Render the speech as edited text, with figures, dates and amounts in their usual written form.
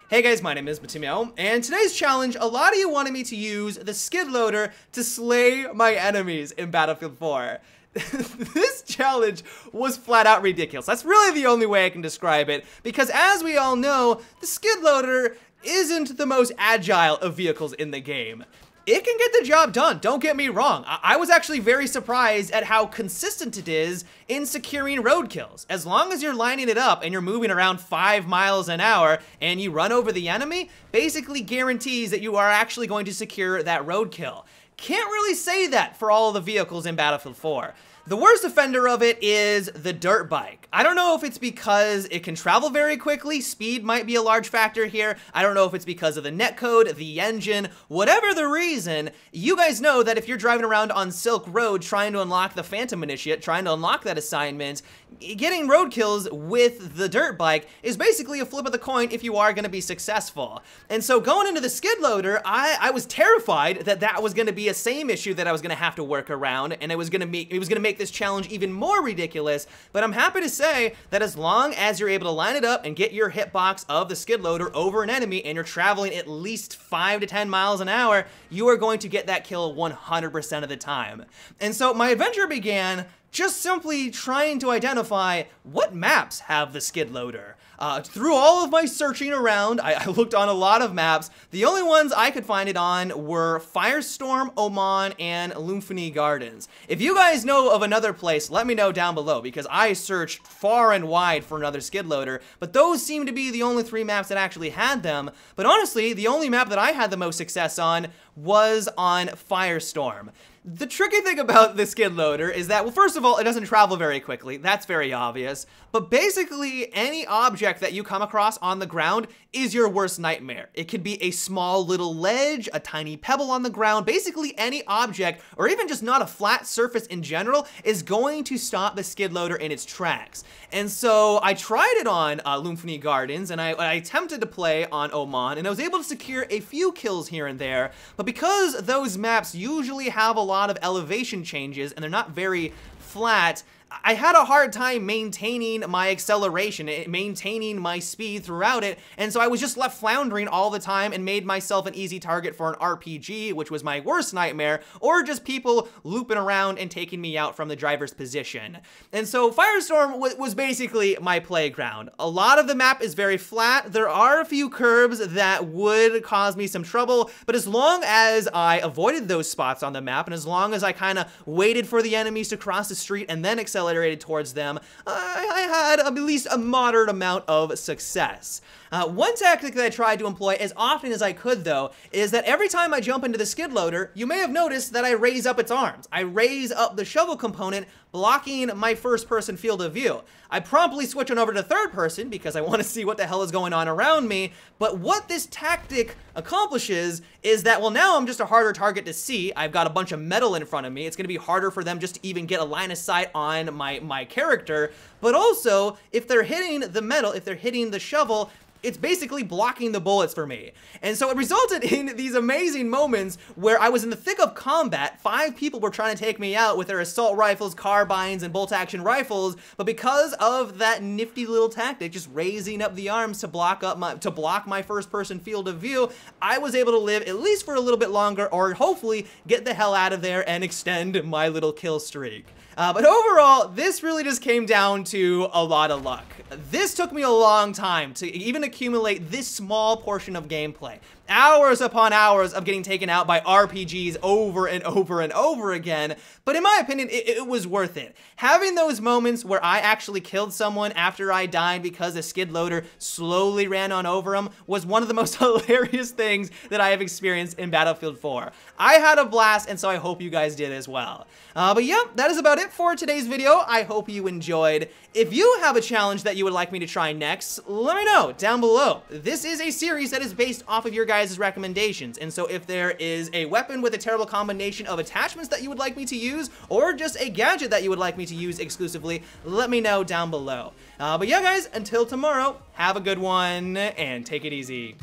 Hey guys, my name is Matimio, and today's challenge, a lot of you wanted me to use the skid loader to slay my enemies in Battlefield 4. This challenge was flat out ridiculous. That's really the only way I can describe it, because as we all know, the skid loader isn't the most agile of vehicles in the game. It can get the job done, don't get me wrong. I was actually very surprised at how consistent it is in securing road kills. As long as you're lining it up and you're moving around 5 miles an hour and you run over the enemy, basically guarantees that you are actually going to secure that road kill. Can't really say that for all of the vehicles in Battlefield 4. The worst offender of it is the dirt bike. I don't know if it's because it can travel very quickly, speed might be a large factor here. I don't know if it's because of the netcode, the engine, whatever the reason. You guys know that if you're driving around on Silk Road trying to unlock the Phantom Initiate, trying to unlock that assignment, getting road kills with the dirt bike is basically a flip of the coin if you are going to be successful. And so going into the skid loader, I was terrified that that was going to be a same issue that I was going to have to work around, and it was going to make this challenge even more ridiculous. But I'm happy to say that as long as you're able to line it up and get your hitbox of the skid loader over an enemy and you're traveling at least 5 to 10 miles an hour, you are going to get that kill 100% of the time. And so my adventure began just simply trying to identify what maps have the skid loader. Through all of my searching around, I looked on a lot of maps. The only ones I could find it on were Firestorm, Oman, and Lumphini Gardens. If you guys know of another place, let me know down below, because I searched far and wide for another skid loader, but those seem to be the only 3 maps that actually had them. But honestly, the only map that I had the most success on was on Firestorm. The tricky thing about the skid loader is that, well, first of all, it doesn't travel very quickly. That's very obvious. But basically, any object that you come across on the ground is your worst nightmare. It could be a small little ledge, a tiny pebble on the ground. Basically, any object, or even just not a flat surface in general, is going to stop the skid loader in its tracks. And so I tried it on Lumphini Gardens, and I attempted to play on Oman, and I was able to secure a few kills here and there. But because those maps usually have a lot of elevation changes and they're not very flat, I had a hard time maintaining my acceleration, maintaining my speed throughout it, and so I was just left floundering all the time and made myself an easy target for an RPG, which was my worst nightmare, or just people looping around and taking me out from the driver's position. And so Firestorm was basically my playground. A lot of the map is very flat. There are a few curbs that would cause me some trouble, but as long as I avoided those spots on the map, and as long as I kind of waited for the enemies to cross the street and then accelerated towards them, I had at least a moderate amount of success. One tactic that I tried to employ as often as I could, though, is that every time I jump into the skid loader, you may have noticed that I raise up its arms. I raise up the shovel component, blocking my first-person field of view. I promptly switch on over to third person because I want to see what the hell is going on around me, but what this tactic accomplishes is that, well, now I'm just a harder target to see. I've got a bunch of metal in front of me. It's going to be harder for them just to even get a line of sight on my character, but also, if they're hitting the metal, if they're hitting the shovel, it's basically blocking the bullets for me. And so it resulted in these amazing moments where I was in the thick of combat. 5 people were trying to take me out with their assault rifles, carbines, and bolt-action rifles, but because of that nifty little tactic, just raising up the arms to block my first-person field of view, I was able to live at least for a little bit longer, or hopefully get the hell out of there and extend my little kill streak. But overall, this really just came down to a lot of luck. This took me a long time to even accumulate this small portion of gameplay. Hours upon hours of getting taken out by RPGs over and over and over again, but in my opinion, it was worth it. Having those moments where I actually killed someone after I died because a skid loader slowly ran on over them was one of the most hilarious things that I have experienced in Battlefield 4. I had a blast, and so I hope you guys did as well. But yeah, that is about it for today's video. I hope you enjoyed. If you have a challenge that you would like me to try next, let me know down below. This is a series that is based off of your guys' recommendations, and so if there is a weapon with a terrible combination of attachments that you would like me to use, or just a gadget that you would like me to use exclusively, let me know down below. But yeah, guys, until tomorrow, have a good one, and take it easy.